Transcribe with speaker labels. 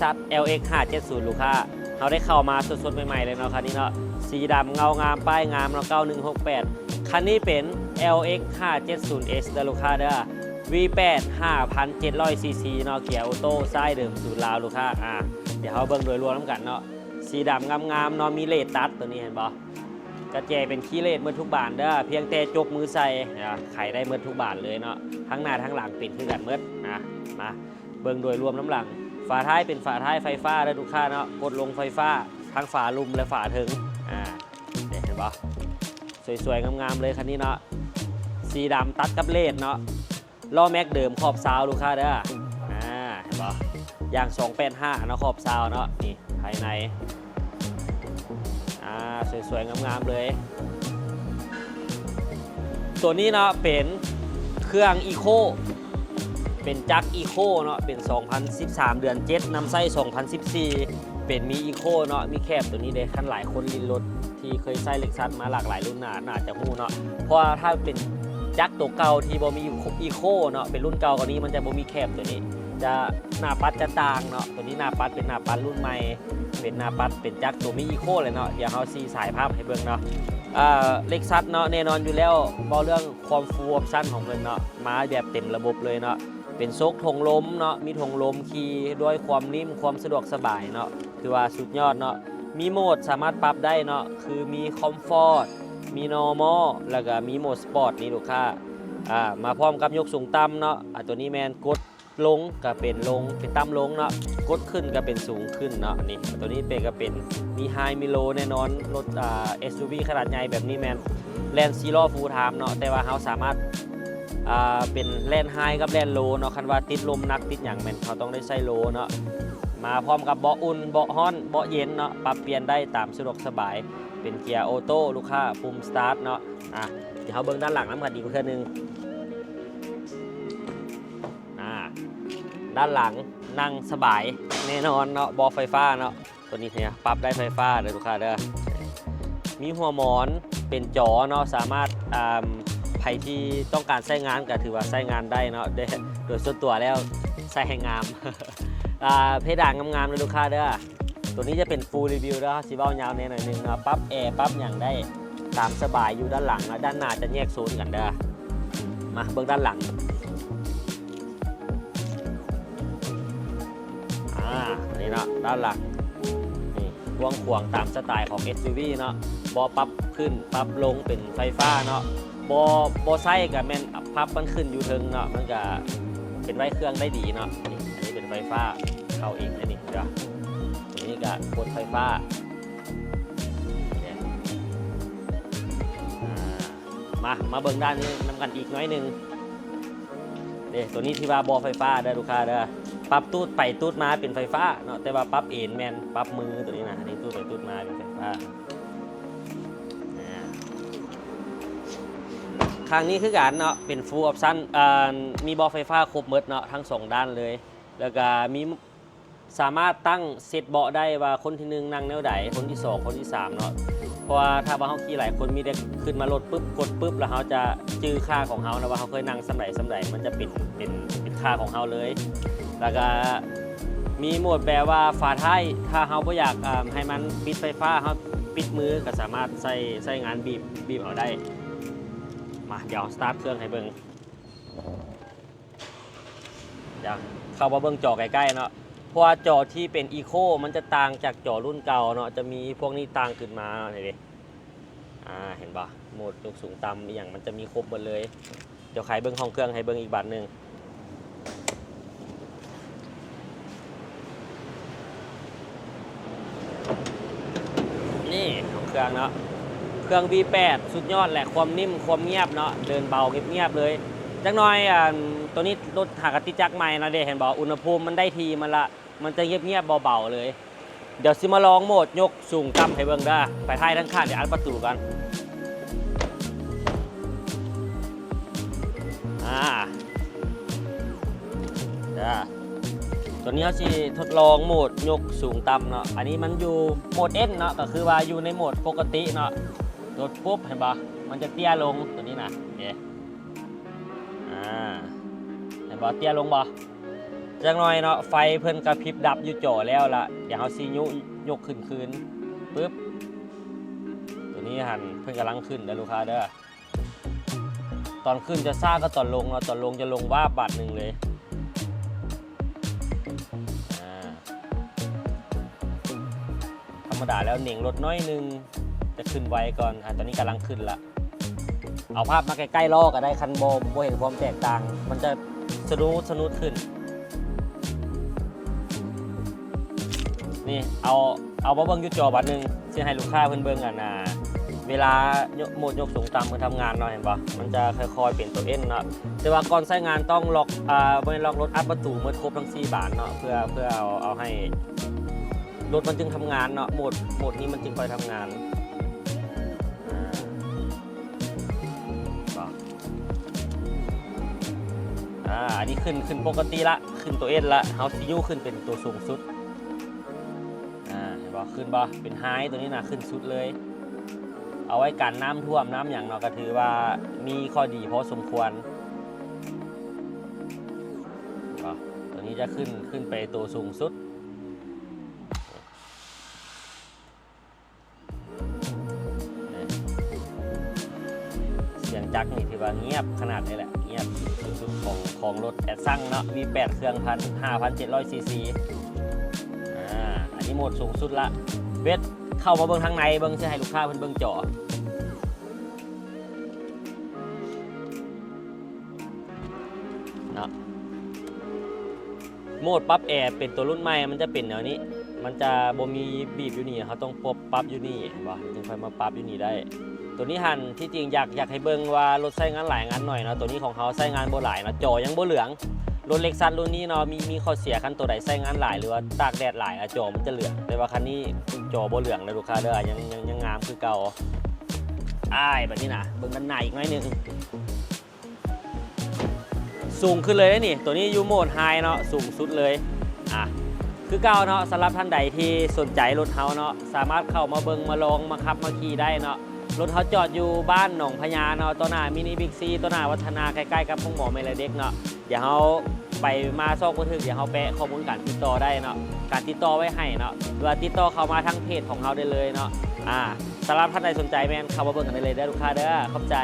Speaker 1: Lexus LX 570ลูกค้าเราได้เข้ามาสดๆใหม่ๆเลยเนาะคันนี้เนาะสีดำเงางามป้ายงามเนาะ9168คันนี้เป็น LX 570S เด้อลูกค้าเด้อ V8 5,700 cc เนาะเกียร์ออโต้ไส้เดิมสูตรลาวลูกค้าเดี๋ยวเขาเบิ่งโดยรวมน้ำกันเนาะสีดำงามๆเนาะมีเลดตัดตัวนี้เห็นบ่กระแจเป็นขี้เลดเมื่อทุกบานเด้อเพียงแต่จกมือใส่ไขได้เมื่อทุกบานเลยเนาะทั้งหน้าทั้งหลังเป็นคือกันเมื่อมาเบิ่งโดยรวมน้ำหลังฝาท้ายเป็นฝาท้ายไฟฟ้าเด้อลูกค้าเนาะกดลงไฟฟ้าทั้งฝาลุ่มและฝาถึงเห็นบ่สวยๆงามๆเลยคันนี้เนาะสีดำตัดกับเลดเนาะล้อแม็กเดิมขอบซาวลูกค้าเด้อเห็นบ่อย่าง285เนาะขอบซาวเนาะนี่ภายในสวยๆงามๆเลยตัวนี้เนาะเป็นเครื่องอีโคเป็นจักรอีโคเนาะเป็น2013เดือน7นำไส้2014เป็นมีอีโคเนาะมีแคบตัวนี้เด้คันหลายคนลินรถที่เคยใส่เล็กซัสมาหลากหลายรุ่นน่าจะฮู้เนาะเพราะว่าถ้าเป็นจักรตัวเก่าที่บ่มีอีโคเนาะเป็นรุ่นเก่ากว่านี้มันจะบ่มีแคบตัวนี้จะหน้าปัดจะต่างเนาะตัวนี้หน้าปัดเป็นหน้าปัดรุ่นใหม่เป็นหน้าปัดเป็นจักรตัวมีอีโคเลยเนาะเดี๋ยวเขาซีสายภาพให้เบิ่งเนาะเล็กซัสเนาะแน่นอนอยู่แล้วบอกเรื่องความฟูลออปชั่นของเพิ่นเนาะมาแบบเต็มระบบเลยเนาะเป็นโซกทงลมเนาะมีทงลมขี่ด้วยความนิ่มความสะดวกสบายเนาะคือว่าสุดยอดเนาะมีโหมดสามารถปรับได้เนาะคือมีคอมฟอร์ตมี normal แล้วก็มีโหมดสปอร์ตนี่ลูกค้ามาพร้อมกับยกสูงต่ำเนาะตัวนี้แมนกดลงก็เป็นลงเป็นต่ำลงเนาะกดขึ้นก็เป็นสูงขึ้นเนาะนี่ตัวนี้เป็นก็เป็นมีไฮมีโลแน่นอนรถSUV ขนาดใหญ่แบบนี้แมนแลนซีโร่ฟูลไทม์เนาะแต่ว่าเขาสามารถเป็นแลนไฮกับแลนโลเนาะคันว่าติดลมนักติดอย่างแมนเขาต้องได้ใส่โลเนาะมาพร้อมกับเบาะอุ่นเบาะฮ้อนเบาะเย็นเนาะปรับเปลี่ยนได้ตามสะดวกสบายเป็นเกียร์ออโต้ลูกค้าปุ่มสตาร์ทเนาะเดี๋ยวเขาเบิ้งด้านหลังน้ำกันอีกเพื่อนึงด้านหลังนั่งสบายแน่นอนเนาะบอไฟฟ้าเนาะตัวนี้เนี่ยปรับได้ไฟฟ้าเลยลูกค้าเด้อมีหัวหมอนเป็นจอเนาะสามารถใครที่ต้องการใช้งานก็ถือว่าใช้งานได้เนาะโดยส่วนตัวแล้วใช้ให้งาม เพดานงามๆเลยลูกค้าเด้อตัวนี้จะเป็นฟูลรีวิวแล้วสีเบ้ายาวแน่หน่อยนึงเนาะปรับแอร์ปรับอย่างได้ตามสบายอยู่ด้านหลังนะด้านหน้าจะแยกโซนกันเด้อมาเบื้องด้านหลังนี่เนาะด้านหลังนี่กว้างขวางตามสไตล์ของ SUV เนาะบอปรับขึ้นปรับลงเป็นไฟฟ้าเนาะบอไส้กับแมนพับมันขึ้นอยู่เทิงเนาะมันก็เป็นไว้เครื่องได้ดีเนาะอันนี้เป็นไฟฟ้าเข้าเองนะนี่เดี๋ยวอันนี้ก็กดไฟฟ้ามาเบิ่งด้านนี้นำกันอีกน้อยหนึ่งตัวนี้ที่ว่าบอไฟฟ้าได้ลูกค้าเด้อปรับตูดไปตูดมาเป็นไฟฟ้าเนาะแต่ว่าปรับเอ็นแมนปรับมือตัวนี้นะนี่ตูดไปตูดมาเป็นไฟฟ้าครั้งนี้คือการเนาะเป็นฟูลออปชั่นมีบอไฟฟ้าครบหมดเนาะทั้ง2ด้านเลยแล้วก็มีสามารถตั้งเซตเบาะได้ว่าคนที่1นั่งแนวใดคนที่2คนที่3เนาะเพราะว่าถ้าว่าเขาขี่หลายคนมีได้ขึ้นมารถปุ๊บกดปุ๊บแล้วเขาจะจื้อค่าของเขานะว่าเขาเคยนั่งสำไหนมันจะเป็นค่าของเขาเลยแล้วก็มีโหมดแบบว่าฝาท้ายถ้าเขาไม่อยากให้มันปิดไฟฟ้าเขาปิดมือก็สามารถใส่งานบีบเอาได้มาเดี๋ยวสตาร์ทเครื่องให้เบิ้งเดี๋ยวเข้ามาเบิ้งจอใกล้ๆเนาะเพราะว่าจอที่เป็นอีโคมันจะต่างจากจอรุ่นเก่าเนาะจะมีพวกนี้ต่างขึ้นมาเห็นดิเห็นปะโหมดยกสูงต่ำอย่างมันจะมีครบหมดเลยเดี๋ยวใครเบิ้งห้องเครื่องให้เบิ้งอีกบัตรหนึ่งนี่ของเครื่องเนาะเครื่อง V8 สุดยอดแหละความนิ่มความเงียบเนาะเดินเบาเงียบๆเลยจักหน่อยตัวนี้รถหากติจักรใหม่นะเด็เห็นบอกอุณหภูมิมันได้ทีมันจะเงียบๆเบาๆเลยเดี๋ยวซิมาลองโหมดยกสูงต่ำให้เบิ่งได้ไปท้ายทั้งข้างเดี๋ยวอัดประตูกันตัวนี้เขาจะทดลองโหมดยกสูงต่ำเนาะอันนี้มันอยู่โหมด N เนาะก็คือว่าอยู่ในโหมดปกติเนาะกดปุ๊บเห็นปะมันจะเตี้ยลงตัวนี้นะเห็นปะเตี้ยลงปะ จังหน่อยเนาะไฟเพิ่นกระพริบดับอยู่จ่อแล้วล่ะเดี๋ยวเฮาสิยกขึ้นคืนปึ๊บตัวนี้หันเพิ่นกำลังขึ้นเด้อลูกค้าเด้อตอนขึ้นจะซ่าก็ตอนลงเนาะตอนลงจะลงว่าบาทหนึ่งเลยธรรมดาแล้วเหน่งรถน้อยนึงจะขึ้นไวก่อนตอนนี้กำลังขึ้นละเอาภาพมาใกล้ๆล้อก็ได้คันบ่เห็นความแตกต่างมันจะสนุดขึ้นนี่เอามาเบิ่งอยู่จอบัดนึงสิให้ลูกค้าเพิ่นเบิ่งกันนะเวลาโหมดยกสูงต่ำเพิ่นทำงานเนาะเห็นปะมันจะค่อยๆเปลี่ยนตัวเอ็นเนาะแต่ว่าก่อนใช้งานต้องล็อกบ่ได้ล็อกรถอัดประตูเมื่อครบทั้ง4บานเนาะเพื่อเอาให้รถมันจึงทำงานเนาะโหมดนี้มันจึงค่อยทำงานอันนี้ขึ้นปกติละขึ้นตัวเอ็นละเฮาสิยูขึ้นเป็นตัวสูงสุดเห็นบ่ขึ้นบ่เป็นไฮตัวนี้นะขึ้นสุดเลยเอาไว้กันน้ำท่วมน้ำอย่างเนาะก็ถือว่ามีข้อดีพอสมควรตัวนี้จะขึ้นไปตัวสูงสุดเสียงจักรนี่ถือว่าเงียบขนาดนี้แหละเงียบสุดของรถแอดซังเนาะมี8เครื่อง5,700 ซีซีอันนี้โหมดสูงสุดละเวทเข้ามาเบิ้งทางในเบิ้งจะให้ลูกค้าเพิ่นเบิ้งจอเนาะโหมดปรับแอร์เป็นตัวรุ่นใหม่มันจะเป็นแนวนี้มันจะบ่มีบีบอยู่นี่เขาต้องปรับอยู่นี่บ่จึงค่อยมาปรับอยู่นี่ได้ตัวนี้หันที่จริงอยากให้เบิ่งว่ารถใช้งานหลายงานหน่อยเนาะตัวนี้ของเขาใช้งานบ่หลายเนาะจอยังบ่เหลืองรถเล็กซัสรุ่นนี้เนาะมีข้อเสียคันตัวใดใช้งานหลายหรือว่าตากแดดหลายจอมันจะเหลืองแต่ว่าคันนี้จอบ่เหลืองเลยลูกค้าเด้อยังงามคือเก่าแบบนี้นะเบิ่งด้านในอีกหน่อยนึงสูงขึ้นเลยนี่ตัวนี้อยู่โหมดไฮเนาะสูงสุดเลยคือเก่าเนาะสำหรับท่านใดที่สนใจรถเฮาเนาะสามารถเข้ามาเบิ่งมาลองมาขับมาขี่ได้เนาะรถเขาจอดอยู่บ้านหนองพญาเนาะตัวหน้ามินิบิ๊กซีตัวหน้าวัฒนาใกล้ๆกับห้องหมอเมลเด็กเนาะเดี๋ยวเขาไปมาซอกบันทึกเดี๋ยวเขาแปะข้อมูลการติดต่อได้เนาะการติดต่อไว้ให้เนาะหรือว่าติดต่อเข้ามาทั้งเพจของเขาได้เลยเนาะสำหรับท่านใดสนใจแม่นเข้ามาเบิ่งกันได้เลยได้ลูกค้าเด้อขอบใจ